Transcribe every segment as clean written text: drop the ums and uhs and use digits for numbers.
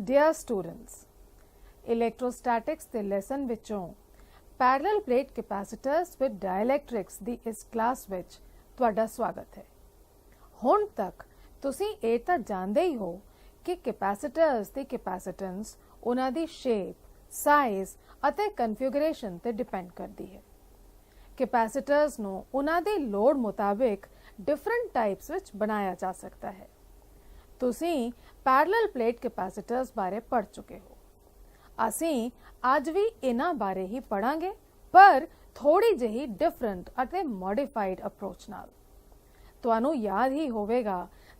Dear students, electrostatics ਦੇ lesson ਵਿੱਚੋਂ parallel plate capacitors with dielectrics ਦੀ ਇਸ ਕਲਾਸ ਵਿੱਚ ਤੁਹਾਡਾ ਸਵਾਗਤ ਹੈ। ਹੁਣ ਤੱਕ ਤੁਸੀਂ ਇਹ ਤਾਂ ਜਾਣਦੇ ਹੀ ਹੋ ਕਿ capacitors ਦੀ capacitance ਉਹਨਾਂ ਦੀ shape, size ਅਤੇ configuration ਤੇ depend ਕਰਦੀ ਹੈ। capacitors ਨੂੰ ਉਹਨਾਂ ਦੇ ਲੋਡ ਮੁਤਾਬਿਕ different types ਵਿੱਚ ਬਣਾਇਆ ਜਾ ਸਕਦਾ ਹੈ। ਤੁਸੀਂ parallel plate capacitors ਬਾਰੇ ਪੜ੍ਹ ਚੁੱਕੇ ਹੋ। ਅਸੀਂ ਅੱਜ ਵੀ ਇਹਨਾਂ ਬਾਰੇ ਹੀ ਪੜਾਂਗੇ, ਪਰ ਥੋੜੀ ਜਿਹੀ ਡਿਫਰੈਂਟ ਅਤੇ ਮੋਡੀਫਾਈਡ ਅਪਰੋਚ ਨਾਲ। ਤੁਹਾਨੂੰ ਯਾਦ ਹੀ ਹੋਵੇਗਾ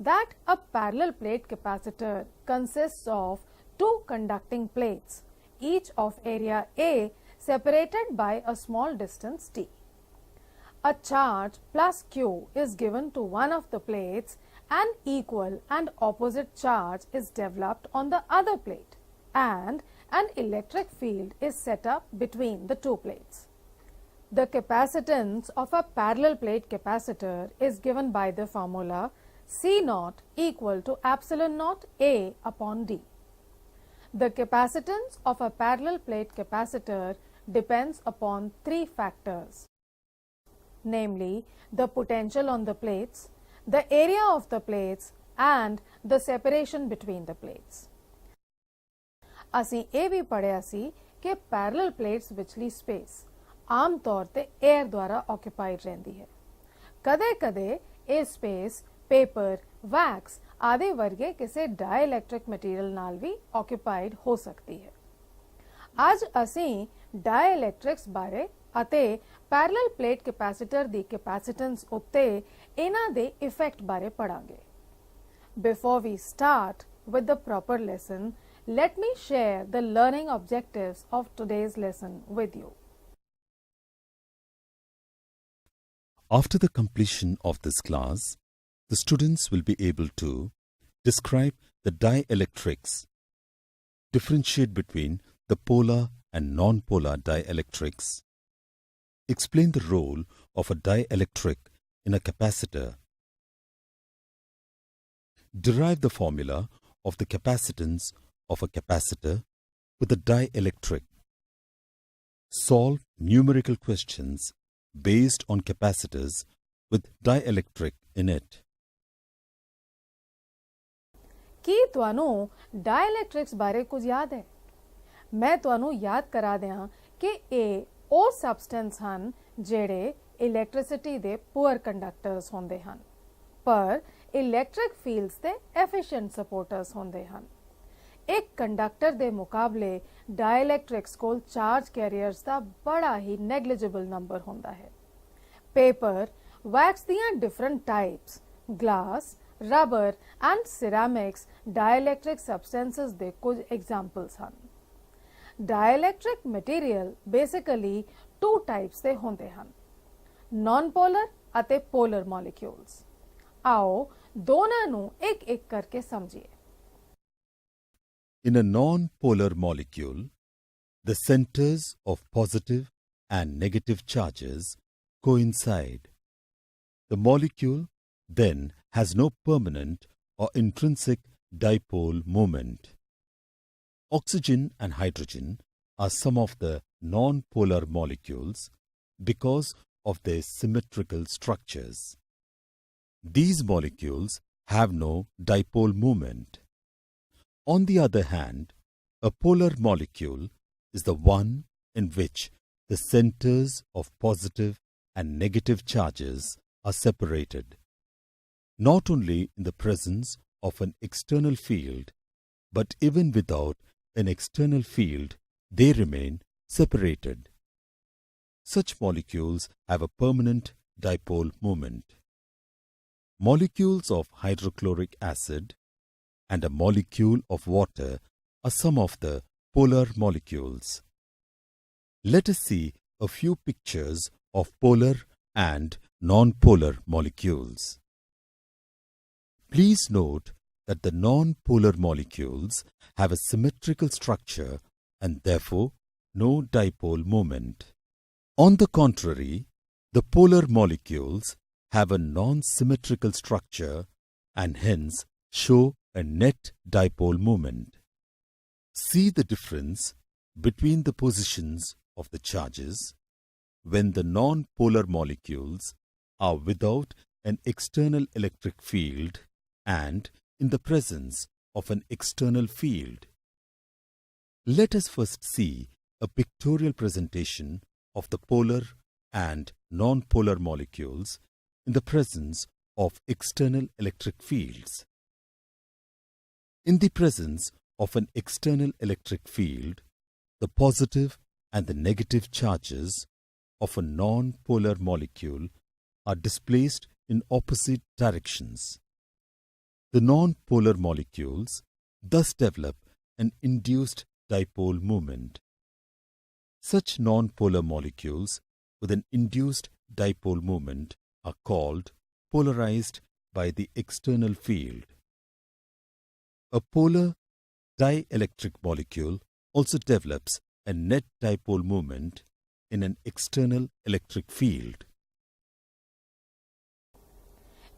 that a parallel plate capacitor consists of two conducting plates, each of area A separated by a small distance t. A charge plus Q is given to one of the plates and equal and opposite charge is developed on the other plate, and an electric field is set up between the two plates. The capacitance of a parallel plate capacitor is given by the formula C0 equal to epsilon naught A upon D. The capacitance of a parallel plate capacitor depends upon three factors, namely the potential on the plates, the area of the plates and the separation between the plates. ਅਸੀਂ ਇਹ ਵੀ ਪੜ੍ਹਿਆ ਸੀ ਕਿ parallel plates ਵਿਚਲੀ space ਆਮ ਤੌਰ ਤੇ air ਦੁਆਰਾ ਆਕਿਊਪਾਈਡ ਰਹਿੰਦੀ ਹੈ। ਕਦੇ-ਕਦੇ ਇਹ ਸਪੇਸ ਪੇਪਰ, ਵੈਕਸ ਆਦਿ ਵਰਗੇ ਕਿਸੇ ਡਾਇਲੈਕਟ੍ਰਿਕ ਮਟੀਰੀਅਲ ਨਾਲ ਵੀ ਆਕਿਊਪਾਈਡ ਹੋ ਸਕਦੀ ਹੈ। ਅੱਜ ਅਸੀਂ ਡਾਇਲੈਕਟ੍ਰਿਕਸ ਬਾਰੇ ਅਤੇ ਪੈਰਲਲ ਪਲੇਟ ਕੈਪੈਸਿਟਰ ਦੀ ਕੈਪੈਸਿਟੈਂਸ ਉੱਤੇ ਇਹਨਾਂ ਦੇ ਇਫੈਕਟ ਬਾਰੇ ਪੜਾਂਗੇ। Before we start with the proper lesson, let me share the learning objectives of today's lesson with you. After the completion of this class, the students will be able to describe the dielectrics, differentiate between the polar and non-polar dielectrics, explain the role of a dielectric in a capacitor, derive the formula of the capacitance of a capacitor with a dielectric, solve numerical questions based on capacitors with dielectric in it. ਕੀ ਤੁਹਾਨੂੰ ਡਾਇਲੈਕਟ੍ਰਿਕਸ ਬਾਰੇ ਕੁਝ ਯਾਦ ਹੈ? ਮੈਂ ਤੁਹਾਨੂੰ ਯਾਦ ਕਰਾ ਦਿਆਂ ਕਿ ਇਹ ਉਹ ਸਬਸਟੈਂਸ ਹਨ ਜਿਹੜੇ ਇਲੈਕਟ੍ਰਿਸਿਟੀ ਦੇ ਪੂਅਰ ਕੰਡਕਟਰਸ ਹੁੰਦੇ ਹਨ, ਪਰ ਇਲੈਕਟ੍ਰਿਕ ਫੀਲਡਸ ਦੇ ਐਫੀਸ਼ੀਐਂਟ ਸਪੋਰਟਰਸ ਹੁੰਦੇ ਹਨ। ਇੱਕ ਕੰਡਕਟਰ ਦੇ ਮੁਕਾਬਲੇ ਡਾਇਲੈਕਟ੍ਰਿਕਸ ਕੋਲ ਚਾਰਜ ਕੈਰੀਅਰਸ ਦਾ ਬੜਾ ਹੀ ਨੈਗਲੀਜੀਬਲ ਨੰਬਰ ਹੁੰਦਾ ਹੈ। ਪੇਪਰ, ਵੈਕਸ ਦੀਆਂ different types, glass, rubber and ceramics dielectric substances ਦੇ ਕੁਝ ਐਗਜ਼ਾਮਪਲਸ ਹਨ। Dielectric material basically two types ਦੇ ਹੁੰਦੇ ਹਨ, ਨਾਨ ਪੋਲਰ ਅਤੇ ਪੋਲਰ ਮੋਲੀਕਿਊਲਸ। ਆਓ ਦੋਨਾਂ ਨੂੰ ਇੱਕ-ਇੱਕ ਕਰਕੇ ਸਮਝੀਏ। In a non-polar molecule, the centers of positive and negative charges coincide. The molecule then has no permanent or intrinsic dipole moment. Oxygen and hydrogen are some of the non-polar molecules because of their symmetrical structures. These molecules have no dipole moment. On the other hand, a polar molecule is the one in which the centers of positive and negative charges are separated, not only in the presence of an external field, but even without an external field, they remain separated. Such molecules have a permanent dipole moment. Molecules of hydrochloric acid and a molecule of water are some of the polar molecules. Let us see a few pictures of polar and non-polar molecules. Please note that the non-polar molecules have a symmetrical structure and therefore no dipole moment. On the contrary, the polar molecules have a non-symmetrical structure and hence show a net dipole moment. See the difference between the positions of the charges when the non-polar molecules are without an external electric field and in the presence of an external field. Let us first see a pictorial presentation of the polar and non-polar molecules in the presence of external electric fields. In the presence of an external electric field, the positive and the negative charges of a non-polar molecule are displaced in opposite directions. The non-polar molecules thus develop an induced dipole moment. Such non-polar molecules with an induced dipole moment are called polarized by the external field. A polar dielectric molecule also develops a net dipole moment in an external electric field.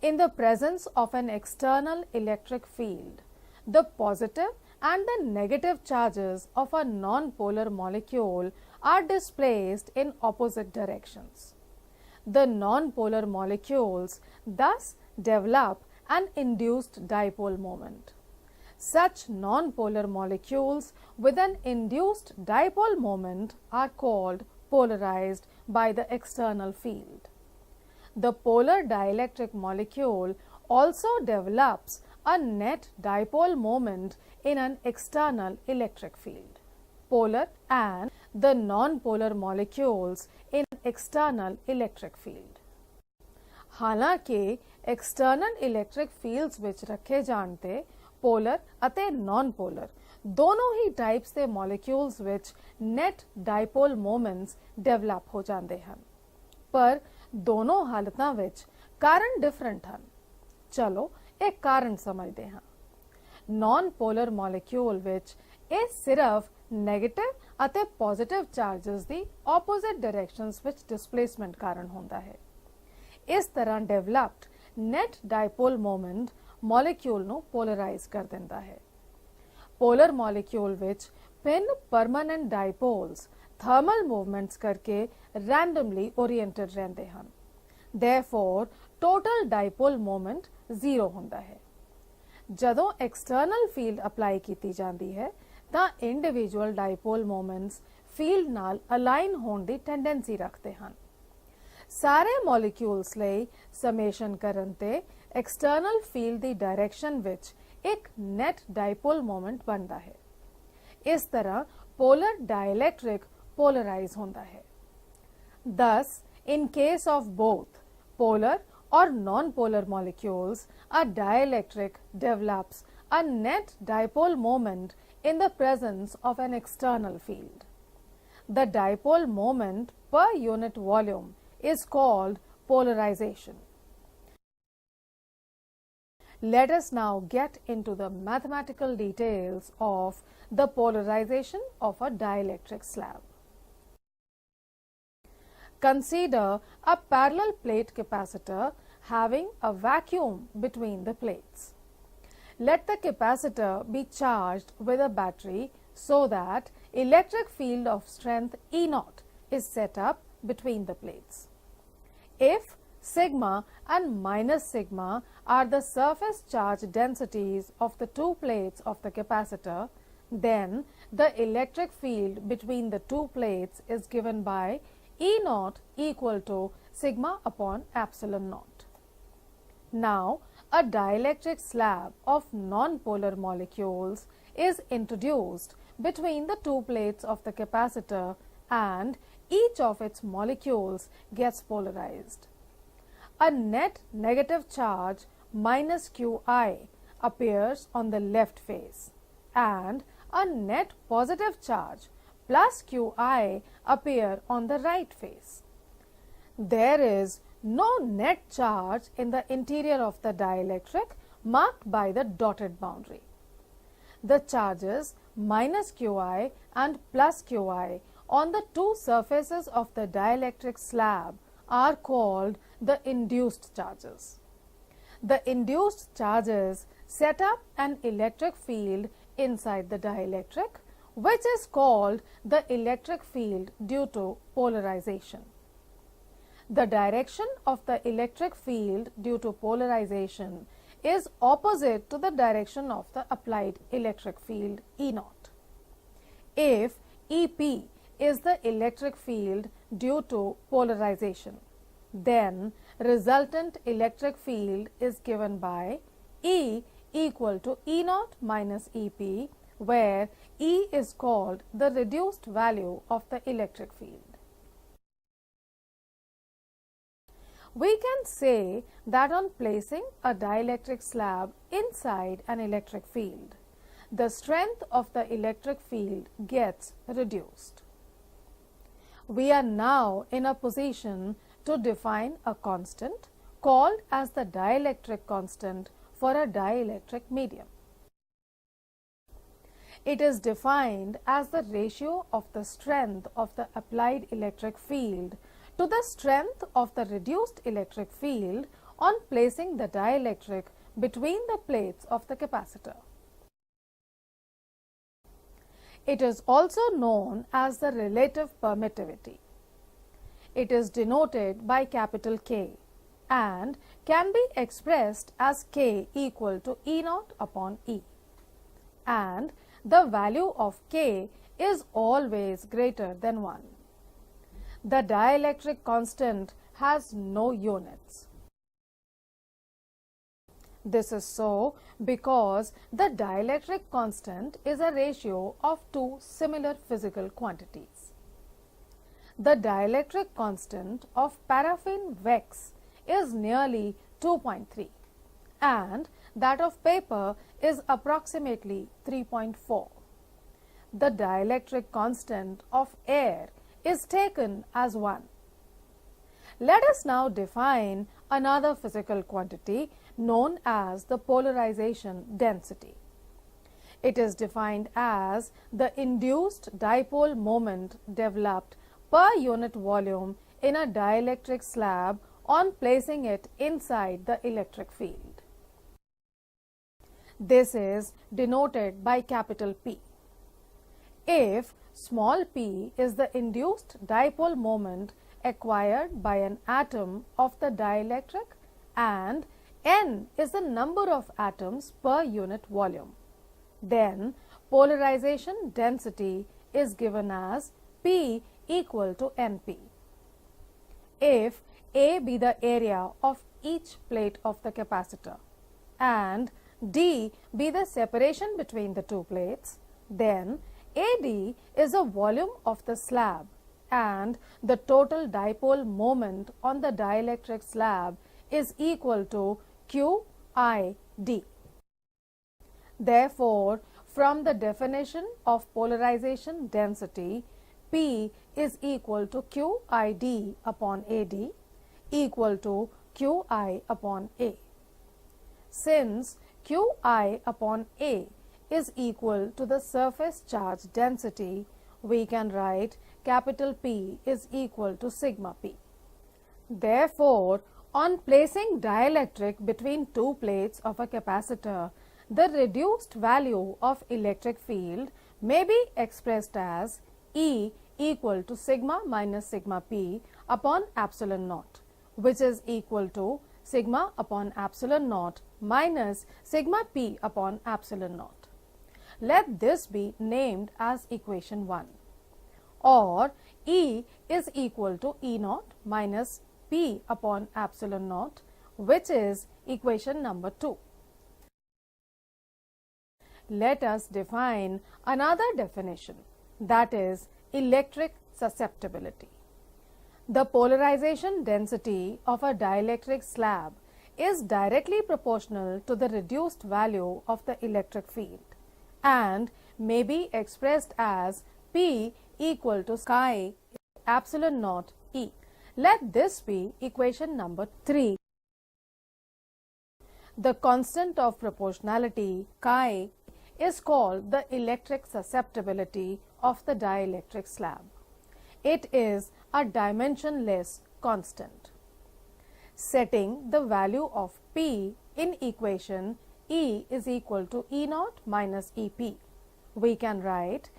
In the presence of an external electric field, the positive and the negative charges of a non-polar molecule are displaced in opposite directions. The non-polar molecules thus develop an induced dipole moment. Such non-polar molecules with an induced dipole moment are called polarized by the external field. The polar dielectric molecule also develops a net dipole moment in an external electric field. Polar and the non-polar molecules in external electric field. हालांकि external electric fields ਵਿੱਚ ਰੱਖੇ ਜਾਣ ਤੇ polar ਅਤੇ non-polar ਦੋਨੋਂ ਹੀ types ਦੇ molecules ਵਿੱਚ net dipole moments develop ਹੋ ਜਾਂਦੇ ਹਨ, ਪਰ ਦੋਨੋਂ ਹਾਲਤਾਂ ਵਿੱਚ ਕਾਰਨ different ਹਨ। ਚਲੋ एक कारण समझते हैं। Non-polar molecule ਵਿੱਚ ਇਹ ਸਿਰਫ negative ਅਤੇ positive charges ਦੀ opposite directions ਵਿੱਚ displacement ਕਾਰਨ ਹੁੰਦਾ ਹੈ। ਇਸ ਤਰ੍ਹਾਂ developed net dipole moment molecule ਨੂੰ polarize ਕਰ ਦਿੰਦਾ ਹੈ। Polar molecule ਵਿੱਚ ਭਿੰਨ permanent dipoles thermal movements ਕਰਕੇ randomly oriented ਰਹਿੰਦੇ ਹਨ। Therefore, total dipole moment 0 ਹੁੰਦਾ ਹੈ। ਜਦੋਂ external field apply ਕੀਤੀ ਜਾਂਦੀ ਹੈ ਤਾਂ individual dipole moments field ਨਾਲ align ਹੋਣ ਦੀ tendency ਰੱਖਦੇ ਹਨ। ਸਾਰੇ molecules ਲਈ summation ਕਰਨ ਤੇ external field ਦੀ direction ਵਿੱਚ ਇੱਕ net dipole moment ਬਣਦਾ ਹੈ। ਇਸ ਤਰ੍ਹਾਂ polar dielectric polarize ਹੁੰਦਾ ਹੈ। Thus, in case of both polar or non-polar molecules, a dielectric develops a net dipole moment in the presence of an external field. The dipole moment per unit volume is called polarization. Let us now get into the mathematical details of the polarization of a dielectric slab. Consider a parallel plate capacitor having a vacuum between the plates. Let the capacitor be charged with a battery so that electric field of strength E0 is set up between the plates. If sigma and minus sigma are the surface charge densities of the two plates of the capacitor, then the electric field between the two plates is given by E0 equal to sigma upon epsilon naught. Now, a dielectric slab of non-polar molecules is introduced between the two plates of the capacitor and each of its molecules gets polarized. A net negative charge minus Qi appears on the left face and a net positive charge plus Qi appear on the right face. There is no net charge in the interior of the dielectric marked by the dotted boundary. The charges minus Qi and plus Qi on the two surfaces of the dielectric slab are called the induced charges. The induced charges set up an electric field inside the dielectric which is called the electric field due to polarization. The direction of the electric field due to polarization is opposite to the direction of the applied electric field E naught. If EP is the electric field due to polarization, then resultant electric field is given by E equal to E naught minus EP, where E is called the reduced value of the electric field. We can say that on placing a dielectric slab inside an electric field, the strength of the electric field gets reduced. We are now in a position to define a constant called as the dielectric constant for a dielectric medium. It is defined as the ratio of the strength of the applied electric field to the strength of the reduced electric field on placing the dielectric between the plates of the capacitor. It is also known as the relative permittivity. It is denoted by capital K and can be expressed as K equal to E naught upon E, and the value of K is always greater than 1. The dielectric constant has no units. This is so because the dielectric constant is a ratio of two similar physical quantities. The dielectric constant of paraffin wax is nearly 2.3 and that of paper is approximately 3.4. The dielectric constant of air is taken as 1. Let us now define another physical quantity known as the polarization density. It is defined as the induced dipole moment developed per unit volume in a dielectric slab on placing it inside the electric field. This is denoted by capital P. If small p is the induced dipole moment acquired by an atom of the dielectric and n is the number of atoms per unit volume, then polarization density is given as P equal to Np. If A be the area of each plate of the capacitor and D be the separation between the two plates, then AD is the volume of the slab and the total dipole moment on the dielectric slab is equal to QID. Therefore, from the definition of polarization density, P is equal to QID upon AD equal to QI upon A. Since QI upon A is equal to the surface charge density, we can write capital P is equal to sigma P. Therefore, on placing dielectric between two plates of a capacitor, the reduced value of electric field may be expressed as E equal to sigma minus sigma P upon epsilon naught, which is equal to sigma upon epsilon naught minus sigma P upon epsilon naught. Let this be named as equation 1, or E is equal to E naught minus P upon epsilon naught, which is equation number 2. Let us define another definition, that is electric susceptibility. The polarization density of a dielectric slab is directly proportional to the reduced value of the electric field and may be expressed as P equal to chi epsilon naught E. Let this be equation number 3. The constant of proportionality chi is called the electric susceptibility of the dielectric slab. It is a dimensionless constant. Setting the value of P in equation E is equal to E naught minus EP, we can write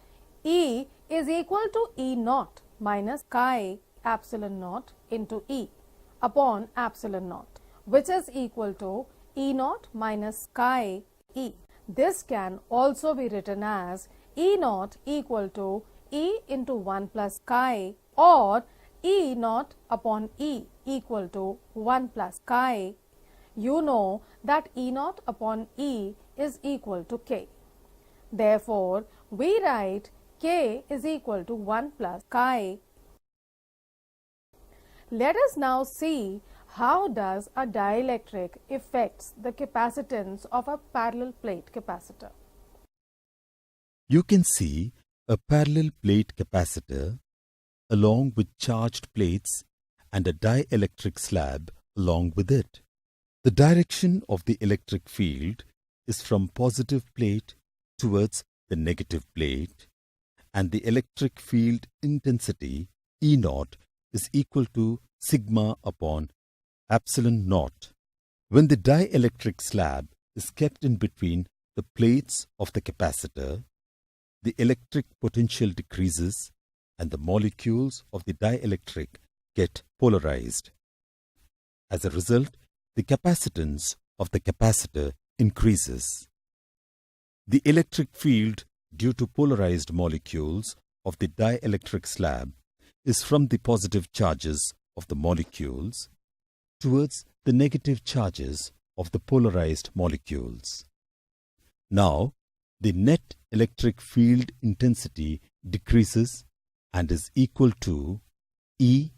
E is equal to E naught minus chi epsilon naught into E upon epsilon naught, which is equal to E naught minus chi E. This can also be written as E naught equal to E into 1 plus chi, or E naught upon E equal to 1 plus chi. You know that E naught upon E is equal to K. Therefore, we write K is equal to 1 plus chi. Let us now see how does a dielectric affects the capacitance of a parallel plate capacitor. You can see a parallel plate capacitor along with charged plates and a dielectric slab along with it. The direction of the electric field is from positive plate towards the negative plate, and the electric field intensity E naught is equal to sigma upon epsilon naught. When the dielectric slab is kept in between the plates of the capacitor, the electric potential decreases and the molecules of the dielectric get polarized. As a result, the capacitance of the capacitor increases. The electric field due to polarized molecules of the dielectric slab is from the positive charges of the molecules towards the negative charges of the polarized molecules. Now, the net electric field intensity decreases and is equal to E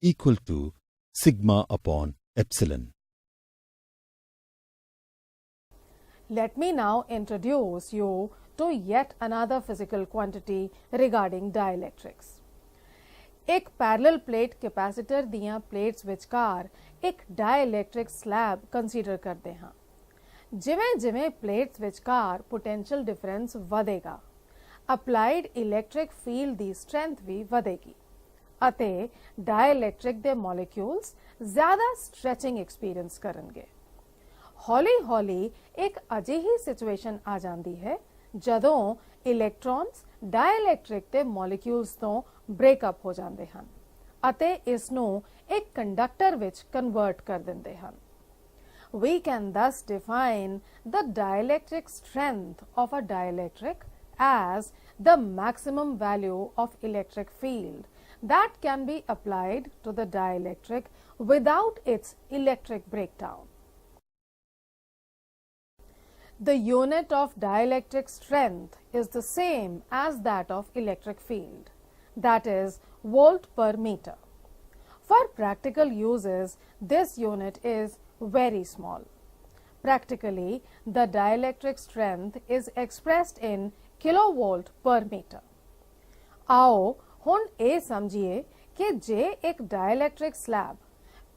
equal to sigma upon epsilon. Let me now introduce you to yet another physical quantity regarding dielectrics. एक parallel plate capacitor दियां plates विचकार एक डाइलैक्ट्रिक slab consider करते हैं। जिवें जिवें plates विचकार potential difference ਵਧੇਗਾ, applied electric field ਦੀ strength ਵੀ ਵਧੇਗੀ ਅਤੇ ਡਾਇਲੈਕਟ੍ਰਿਕ ਦੇ ਮੋਲੀਕਿਊਲਸ ਜ਼ਿਆਦਾ ਸਟ੍ਰੈਚਿੰਗ ਐਕਸਪੀਰੀਅੰਸ ਕਰਨਗੇ। ਹੌਲੀ-ਹੌਲੀ ਇੱਕ ਅਜਿਹੀ ਸਿਚੁਏਸ਼ਨ ਆ ਜਾਂਦੀ ਹੈ ਜਦੋਂ ਇਲੈਕਟ੍ਰॉन्स ਡਾਇਲੈਕਟ੍ਰਿਕ ਦੇ ਮੋਲੀਕਿਊਲਸ ਤੋਂ ਬ੍ਰੇਕਅਪ ਹੋ ਜਾਂਦੇ ਹਨ ਅਤੇ ਇਸ ਨੂੰ ਇੱਕ ਕੰਡਕਟਰ ਵਿੱਚ ਕਨਵਰਟ ਕਰ ਦਿੰਦੇ ਹਨ। We can thus define the dielectric strength of a dielectric as the maximum value of electric field that can be applied to the dielectric without its electric breakdown. The unit of dielectric strength is the same as that of electric field, that is volt per meter. For practical uses, this unit is very small. Practically, the dielectric strength is expressed in kilovolt per meter. आओ हुण ये समझिए कि जे एक dielectric slab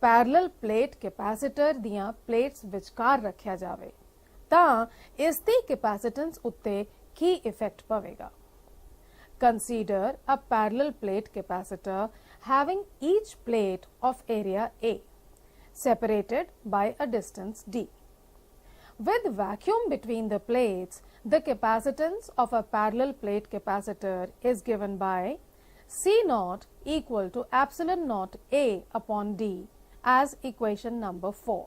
parallel plate capacitor दियां plates विचकार रखिया जावे तां इस दी कैपेसिटेंस उत्ते की effect पवेगा। Consider a parallel plate capacitor having each plate of area A separated by a distance d. With vacuum between the plates, the capacitance of a parallel plate capacitor is given by C naught equal to epsilon naught A upon d as equation number 4.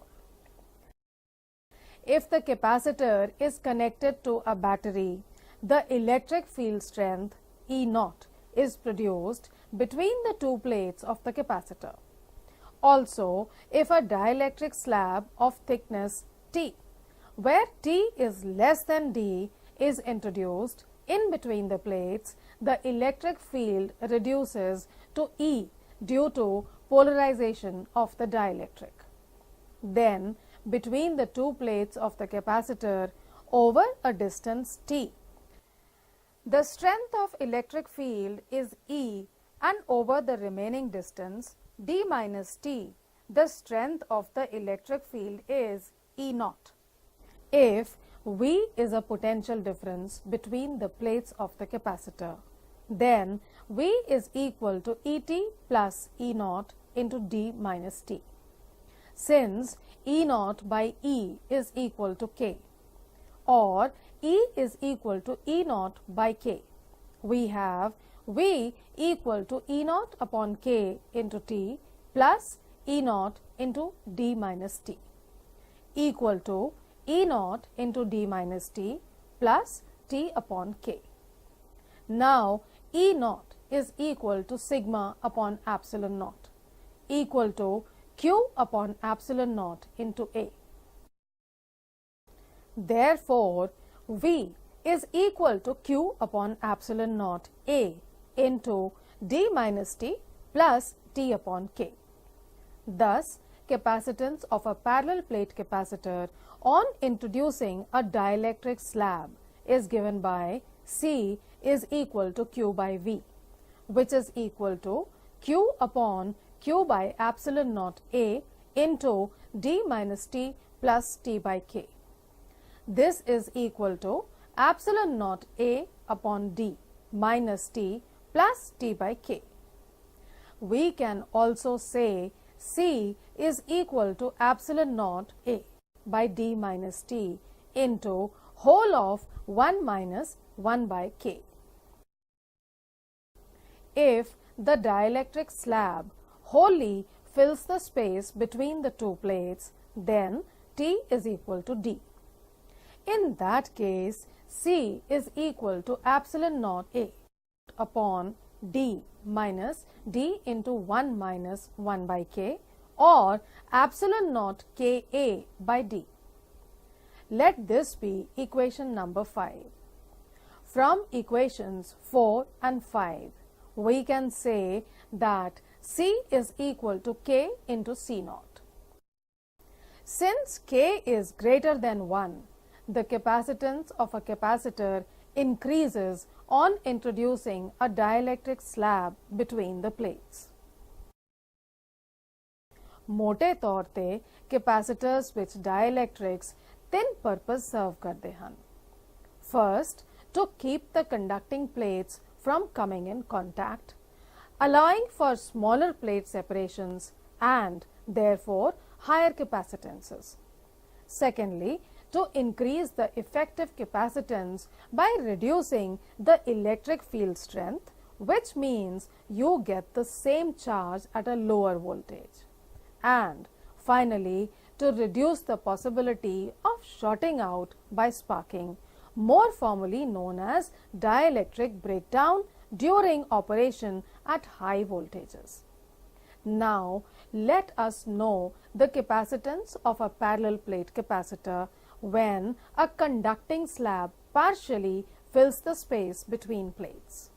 If the capacitor is connected to a battery, the electric field strength E naught is produced between the two plates of the capacitor. Also, if a dielectric slab of thickness T, where T is less than D, is introduced in between the plates, the electric field reduces to E due to polarization of the dielectric. Then, between the two plates of the capacitor over a distance T, the strength of electric field is E, and over the remaining distance d minus t, the strength of the electric field is E naught. If V is a potential difference between the plates of the capacitor, then V is equal to Et plus E naught into d minus t. Since E naught by E is equal to K, or E is equal to E naught by K, we have V equal to E naught upon K into T plus E naught into D minus T equal to E naught into D minus T plus T upon K. Now, E naught is equal to sigma upon epsilon naught equal to Q upon epsilon naught into A. Therefore, V is equal to Q upon epsilon naught A into D minus T plus T upon K. Thus, capacitance of a parallel plate capacitor on introducing a dielectric slab is given by C is equal to Q by V, which is equal to Q upon Q by epsilon naught A into D minus T plus T by K. This is equal to epsilon naught A upon D minus T plus T by K. We can also say C is equal to epsilon naught A by D minus T into whole of 1 minus 1 by K. If the dielectric slab wholly fills the space between the two plates, then T is equal to D. In that case, C is equal to epsilon naught A upon D minus D into 1 minus 1 by K or epsilon naught Ka by D. Let this be equation number 5. From equations 4 and 5, we can say that C is equal to K into C naught. Since K is greater than 1, the capacitance of a capacitor increases on introducing a dielectric slab between the plates. मोटे तौर ते capacitors ਵਿੱਚ dielectrics ਤਿੰਨ purpose serve ਕਰਦੇ ਹਨ. First, to keep the conducting plates from coming in contact, allowing for smaller plate separations and therefore higher capacitances. Secondly, to increase the effective capacitance by reducing the electric field strength, which means you get the same charge at a lower voltage. And finally, to reduce the possibility of shorting out by sparking, more formally known as dielectric breakdown during operation at high voltages. Now, let us know the capacitance of a parallel plate capacitor when a conducting slab partially fills the space between plates.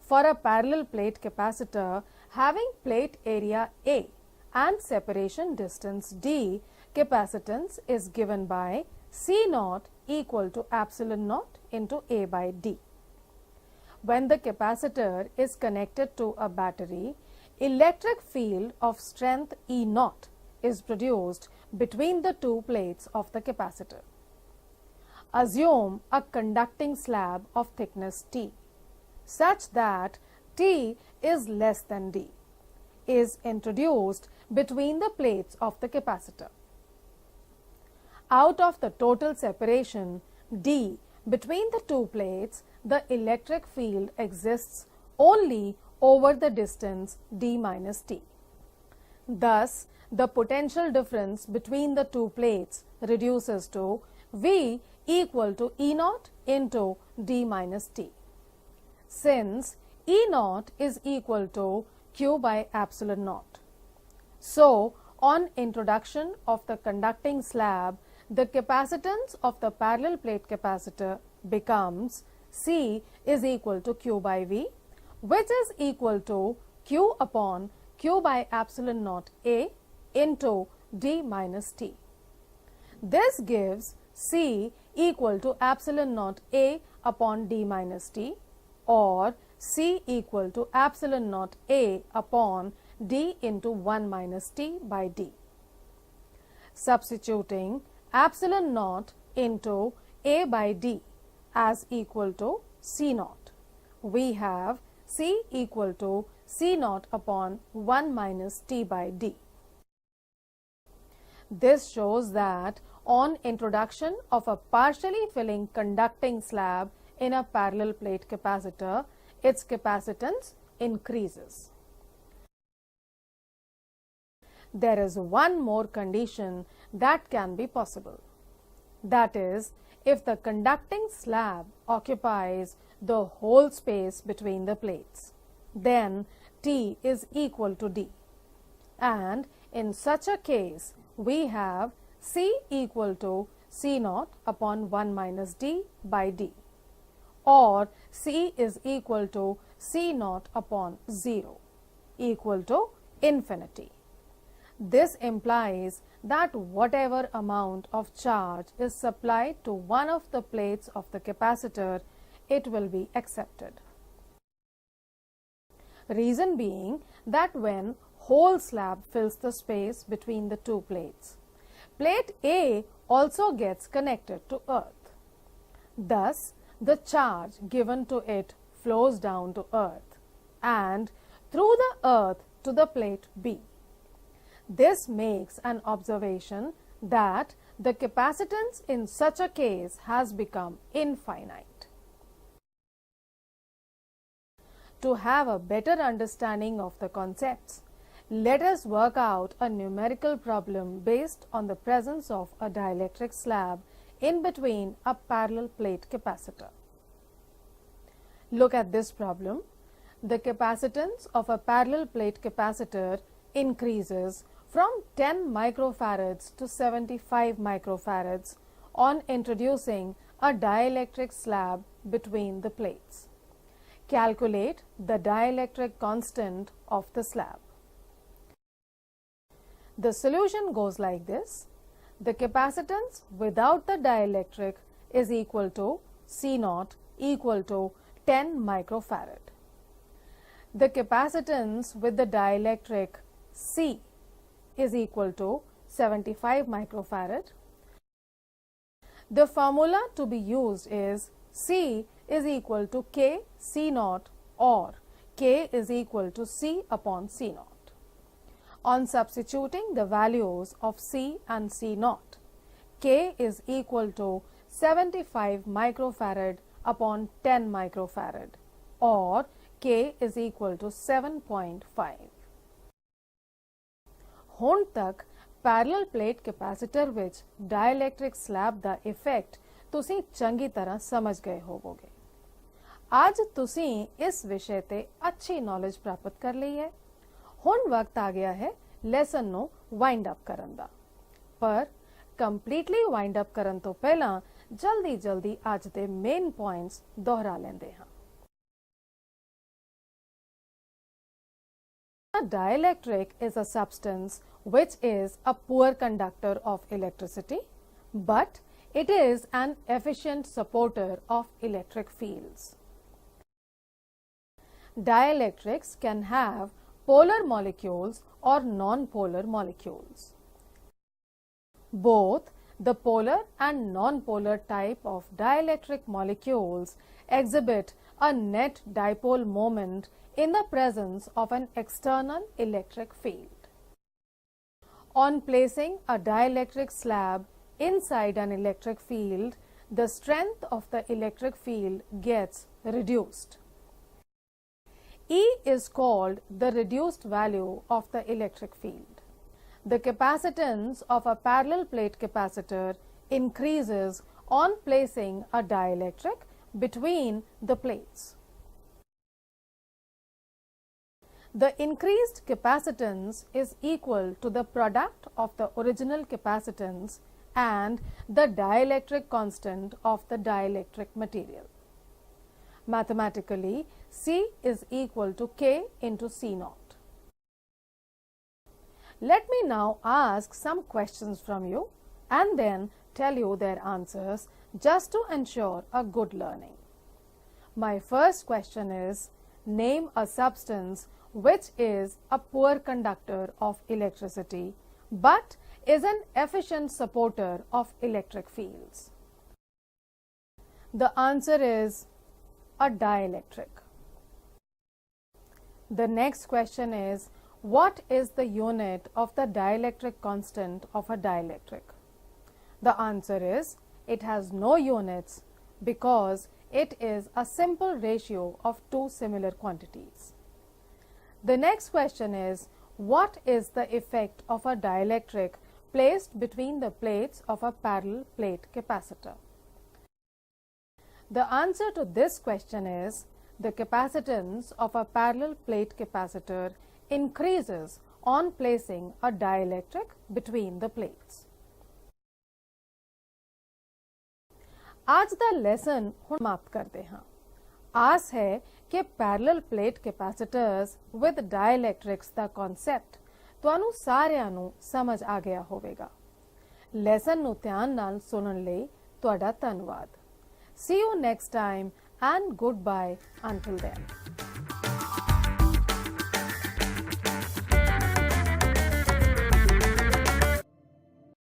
For a parallel plate capacitor having plate area A and separation distance D, capacitance is given by C naught equal to epsilon naught into A by D. When the capacitor is connected to a battery, electric field of strength E naught is produced between the two plates of the capacitor. Assume a conducting slab of thickness T such that T is less than D is introduced between the plates of the capacitor. Out of the total separation D between the two plates, the electric field exists only over the distance D minus T. Thus, the potential difference between the two plates reduces to V equal to E naught into D minus T. Since E naught is equal to Q by epsilon naught. So, on introduction of the conducting slab, the capacitance of the parallel plate capacitor becomes C is equal to Q by V, which is equal to Q upon Q by epsilon naught A into D minus T. This gives C equal to epsilon naught A upon D minus T or C equal to epsilon naught A upon D into 1 minus T by D. Substituting epsilon naught into A by D as equal to C naught, we have C equal to C naught upon 1 minus T by D. This shows that on introduction of a partially filling conducting slab in a parallel plate capacitor, its capacitance increases. There is one more condition that can be possible. That is, if the conducting slab occupies the whole space between the plates, then T is equal to D. And in such a case, we have C equal to C0 upon 1 minus D by D, or C is equal to C0 upon 0 equal to infinity. This implies that whatever amount of charge is supplied to one of the plates of the capacitor, it will be accepted. Reason being that when whole slab fills the space between the two plates, plate A also gets connected to earth. Thus, the charge given to it flows down to earth and through the earth to the plate B. This makes an observation that the capacitance in such a case has become infinite. To have a better understanding of the concepts, let us work out a numerical problem based on the presence of a dielectric slab in between a parallel plate capacitor. Look at this problem. The capacitance of a parallel plate capacitor increases from 10 microfarads to 75 microfarads on introducing a dielectric slab between the plates. Calculate the dielectric constant of the slab. The solution goes like this. The capacitance without the dielectric is equal to C0 equal to 10 microfarad. The capacitance with the dielectric C is equal to 75 microfarad. The formula to be used is C is equal to K C0 or K is equal to C upon C0. On substituting the values of C and C0, K is equal to 75 microfarad upon 10 microfarad or K is equal to 7.5. ਹੁਣ ਤੱਕ parallel plate ਕੈਪੈਸਿਟਰ ਵਿੱਚ dielectric slab ਦਾ effect ਤੁਸੀਂ ਚੰਗੀ ਤਰ੍ਹਾਂ ਸਮਝ ਗਏ ਹੋਵੋਗੇ। ਅੱਜ ਤੁਸੀਂ ਇਸ ਵਿਸ਼ੇ ਤੇ ਅੱਛੀ ਨੌਲੇਜ ਪ੍ਰਾਪਤ ਕਰ ਲਈ ਹੈ। ਹੁਣ ਵਕਤ ਆ ਗਿਆ ਹੈ ਲੈਸਨ ਨੂੰ ਵਾਈਂਡ ਅਪ ਕਰਨ ਦਾ, ਪਰ ਕੰਪਲੀਟਲੀ ਵਾਈਂਡ ਅਪ ਕਰਨ ਤੋਂ ਪਹਿਲਾਂ ਜਲਦੀ ਅੱਜ ਦੇ ਮੇਨ ਪੁਆਇੰਟਸ ਦੁਹਰਾ ਲੈਂਦੇ ਹਾਂ। A dielectric is a substance which is a poor conductor of electricity, but it is an efficient supporter of electric fields. Dielectrics can have polar molecules or non-polar molecules. Both the polar and non-polar type of dielectric molecules exhibit a net dipole moment in the presence of an external electric field. On placing a dielectric slab inside an electric field, the strength of the electric field gets reduced. E is called the reduced value of the electric field. The capacitance of a parallel plate capacitor increases on placing a dielectric between the plates. The increased capacitance is equal to the product of the original capacitance and the dielectric constant of the dielectric material. Mathematically, C is equal to K into C0. Let me now ask some questions from you and then tell you their answers just to ensure a good learning. My first question is, name a substance which is a poor conductor of electricity but is an efficient supporter of electric fields. The answer is a dielectric. The next question is, what is the unit of the dielectric constant of a dielectric? The answer is it has no units because it is a simple ratio of two similar quantities. The next question is, what is the effect of a dielectric placed between the plates of a parallel plate capacitor? The answer to this question is, the capacitance of a parallel plate capacitor increases on placing a dielectric between the plates. आज ਦਾ lesson ਹੁਣ ਸਮਾਪਤ ਕਰਦੇ ਹਾਂ। ਆਸ ਹੈ ਕਿ parallel plate capacitors with dielectrics ਦਾ concept ਤੁਹਾਨੂੰ ਸਾਰਿਆਂ ਨੂੰ ਸਮਝ ਆ ਗਿਆ ਹੋਵੇਗਾ। ਲੈਸਨ ਨੂੰ ਧਿਆਨ ਨਾਲ ਸੁਣਨ ਲਈ ਤੁਹਾਡਾ ਧੰਨਵਾਦ। See you next time and goodbye until then.